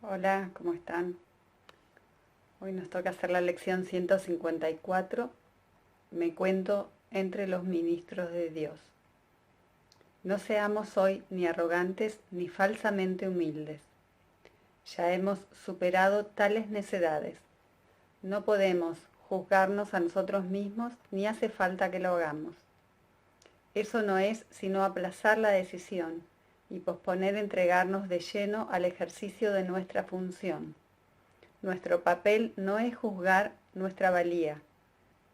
Hola, ¿cómo están? Hoy nos toca hacer la lección 154. Me cuento entre los ministros de Dios. No seamos hoy ni arrogantes ni falsamente humildes. Ya hemos superado tales necedades. No podemos juzgarnos a nosotros mismos ni hace falta que lo hagamos. Eso no es sino aplazar la decisión y posponer entregarnos de lleno al ejercicio de nuestra función. Nuestro papel no es juzgar nuestra valía,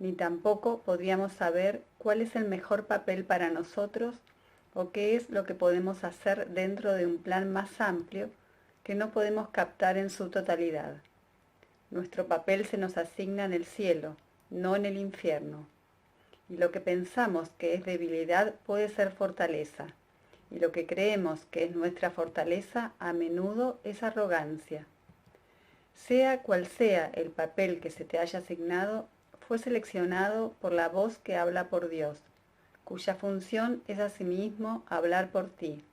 ni tampoco podríamos saber cuál es el mejor papel para nosotros o qué es lo que podemos hacer dentro de un plan más amplio que no podemos captar en su totalidad. Nuestro papel se nos asigna en el cielo, no en el infierno. Y lo que pensamos que es debilidad puede ser fortaleza, y lo que creemos que es nuestra fortaleza a menudo es arrogancia. Sea cual sea el papel que se te haya asignado, fue seleccionado por la voz que habla por Dios, cuya función es asimismo hablar por ti.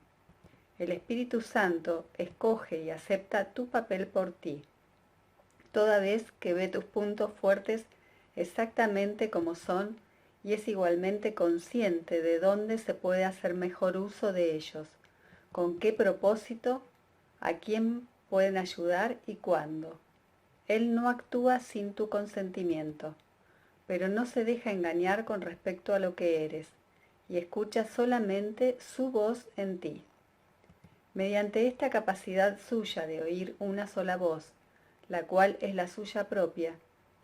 El Espíritu Santo escoge y acepta tu papel por ti, toda vez que ve tus puntos fuertes exactamente como son y es igualmente consciente de dónde se puede hacer mejor uso de ellos, con qué propósito, a quién pueden ayudar y cuándo. Él no actúa sin tu consentimiento, pero no se deja engañar con respecto a lo que eres, y escucha solamente su voz en ti. Mediante esta capacidad suya de oír una sola voz, la cual es la suya propia,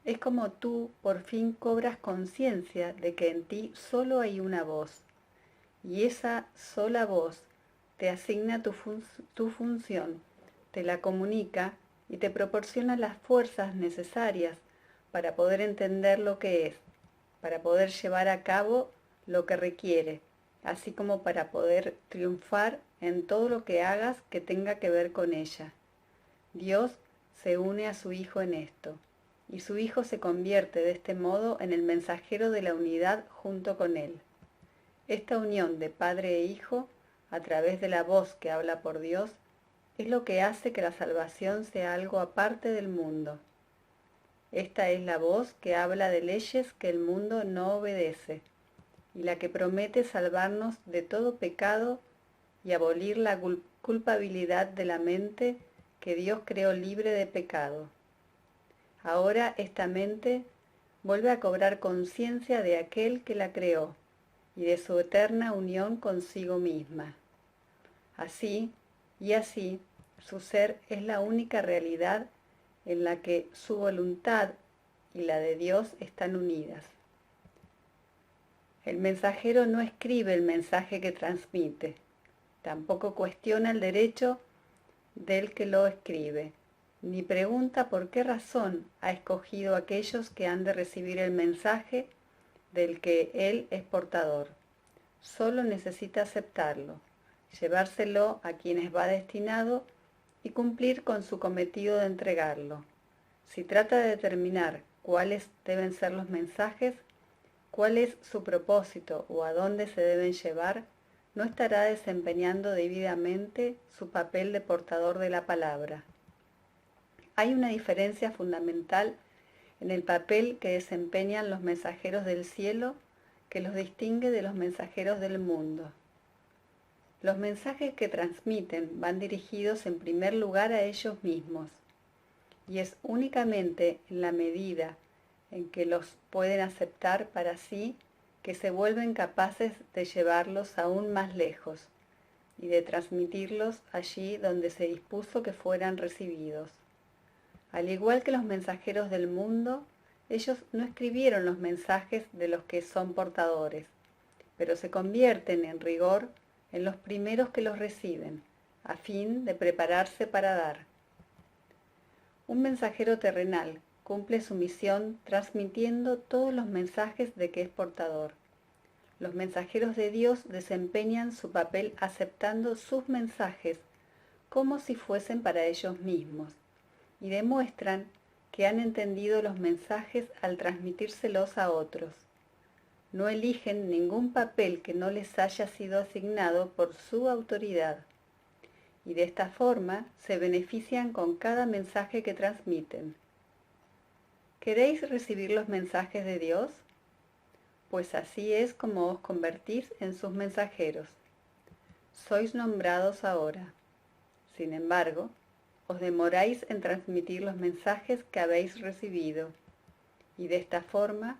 es como tú por fin cobras conciencia de que en ti solo hay una voz, y esa sola voz te asigna tu función, te la comunica y te proporciona las fuerzas necesarias para poder entender lo que es, para poder llevar a cabo lo que requiere, así como para poder triunfar en todo lo que hagas que tenga que ver con ella. Dios se une a su Hijo en esto, y su Hijo se convierte de este modo en el mensajero de la unidad junto con él. Esta unión de Padre e Hijo, a través de la voz que habla por Dios, es lo que hace que la salvación sea algo aparte del mundo. Esta es la voz que habla de leyes que el mundo no obedece, y la que promete salvarnos de todo pecado y abolir la culpabilidad de la mente que Dios creó libre de pecado. Ahora esta mente vuelve a cobrar conciencia de aquel que la creó y de su eterna unión consigo misma. Así, y así, su ser es la única realidad en la que su voluntad y la de Dios están unidas. El mensajero no escribe el mensaje que transmite, tampoco cuestiona el derecho del que lo escribe, ni pregunta por qué razón ha escogido a aquellos que han de recibir el mensaje del que él es portador. Solo necesita aceptarlo, llevárselo a quienes va destinado y cumplir con su cometido de entregarlo. Si trata de determinar cuáles deben ser los mensajes, cuál es su propósito o a dónde se deben llevar, no estará desempeñando debidamente su papel de portador de la palabra. Hay una diferencia fundamental en el papel que desempeñan los mensajeros del cielo que los distingue de los mensajeros del mundo. Los mensajes que transmiten van dirigidos en primer lugar a ellos mismos, y es únicamente en la medida en que los pueden aceptar para sí que se vuelven capaces de llevarlos aún más lejos y de transmitirlos allí donde se dispuso que fueran recibidos. Al igual que los mensajeros del mundo, ellos no escribieron los mensajes de los que son portadores, pero se convierten en rigor en los primeros que los reciben, a fin de prepararse para dar. Un mensajero terrenal cumple su misión transmitiendo todos los mensajes de que es portador. Los mensajeros de Dios desempeñan su papel aceptando sus mensajes como si fuesen para ellos mismos y demuestran que han entendido los mensajes al transmitírselos a otros. No eligen ningún papel que no les haya sido asignado por su autoridad. y de esta forma se benefician con cada mensaje que transmiten. ¿Queréis recibir los mensajes de Dios? Pues así es como os convertís en sus mensajeros. Sois nombrados ahora. Sin embargo, os demoráis en transmitir los mensajes que habéis recibido, y de esta forma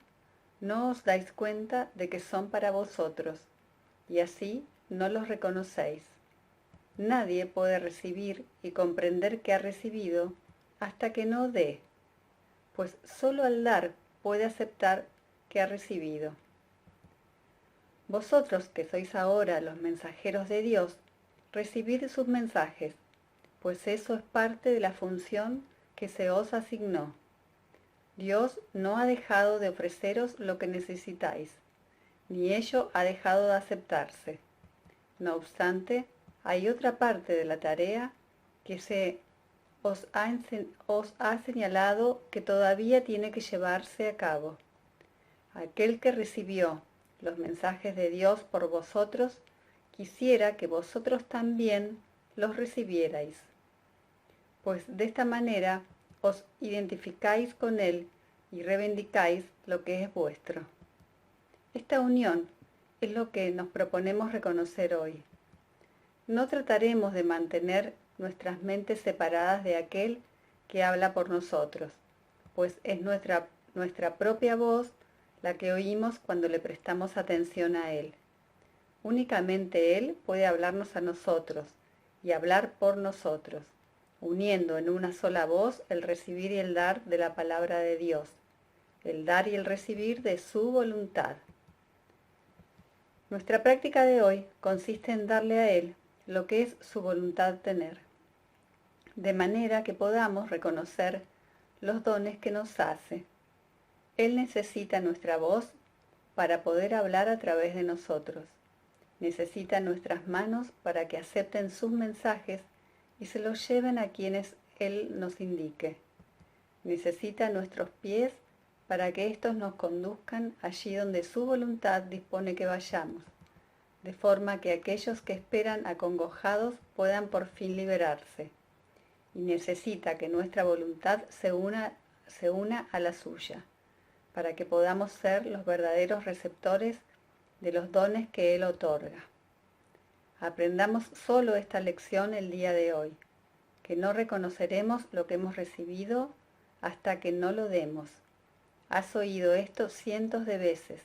no os dais cuenta de que son para vosotros, y así no los reconocéis. Nadie puede recibir y comprender que ha recibido hasta que no dé, pues sólo al dar puede aceptar que ha recibido. Vosotros que sois ahora los mensajeros de Dios, recibid sus mensajes, pues eso es parte de la función que se os asignó. Dios no ha dejado de ofreceros lo que necesitáis, ni ello ha dejado de aceptarse. No obstante, hay otra parte de la tarea que os ha señalado que todavía tiene que llevarse a cabo. Aquel que recibió los mensajes de Dios por vosotros, quisiera que vosotros también los recibierais, pues de esta manera os identificáis con Él y reivindicáis lo que es vuestro. Esta unión es lo que nos proponemos reconocer hoy. No trataremos de mantener nuestras mentes separadas de aquel que habla por nosotros, pues es nuestra propia voz la que oímos cuando le prestamos atención a Él. Únicamente Él puede hablarnos a nosotros y hablar por nosotros, uniendo en una sola voz el recibir y el dar de la palabra de Dios, el dar y el recibir de su voluntad. Nuestra práctica de hoy consiste en darle a Él lo que es su voluntad tener, de manera que podamos reconocer los dones que nos hace. Él necesita nuestra voz para poder hablar a través de nosotros. Necesita nuestras manos para que acepten sus mensajes y se los lleven a quienes Él nos indique. Necesita nuestros pies para que éstos nos conduzcan allí donde su voluntad dispone que vayamos, de forma que aquellos que esperan acongojados puedan por fin liberarse. Y necesita que nuestra voluntad se una a la suya, para que podamos ser los verdaderos receptores de los dones que Él otorga. Aprendamos solo esta lección el día de hoy, que no reconoceremos lo que hemos recibido hasta que no lo demos. Has oído esto cientos de veces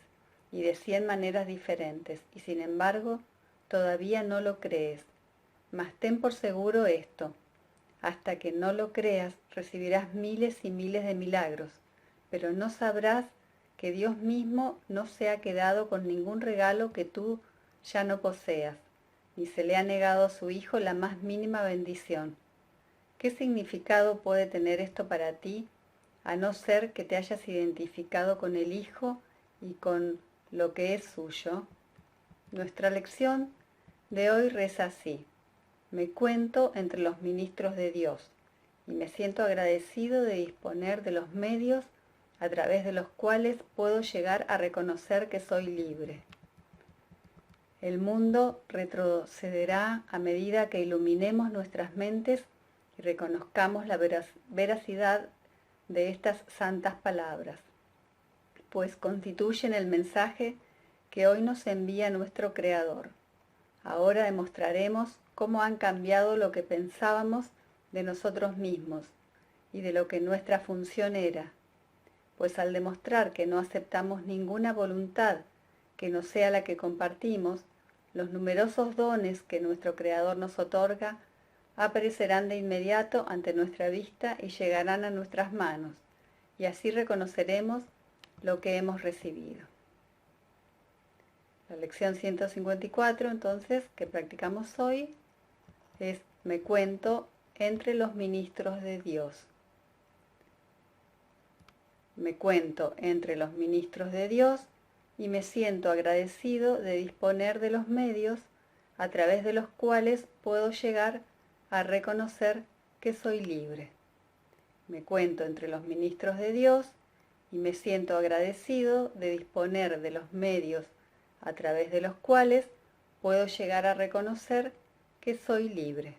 y de 100 maneras diferentes, y sin embargo todavía no lo crees. Mas ten por seguro esto: hasta que no lo creas recibirás miles y miles de milagros, pero no sabrás que Dios mismo no se ha quedado con ningún regalo que tú ya no poseas, ni se le ha negado a su Hijo la más mínima bendición. ¿Qué significado puede tener esto para ti, a no ser que te hayas identificado con el Hijo y con lo que es suyo? Nuestra lección de hoy reza así: me cuento entre los ministros de Dios y me siento agradecido de disponer de los medios a través de los cuales puedo llegar a reconocer que soy libre. El mundo retrocederá a medida que iluminemos nuestras mentes y reconozcamos la veracidad de estas santas palabras, pues constituyen el mensaje que hoy nos envía nuestro Creador. Ahora demostraremos cómo han cambiado lo que pensábamos de nosotros mismos y de lo que nuestra función era, pues al demostrar que no aceptamos ninguna voluntad que no sea la que compartimos, los numerosos dones que nuestro Creador nos otorga aparecerán de inmediato ante nuestra vista y llegarán a nuestras manos, y así reconoceremos lo que hemos recibido. La lección 154, entonces, que practicamos hoy, es me cuento entre los ministros de Dios. Me cuento entre los ministros de Dios y me siento agradecido de disponer de los medios a través de los cuales puedo llegar a reconocer que soy libre. Me cuento entre los ministros de Dios y me siento agradecido de disponer de los medios a través de los cuales puedo llegar a reconocer que soy libre.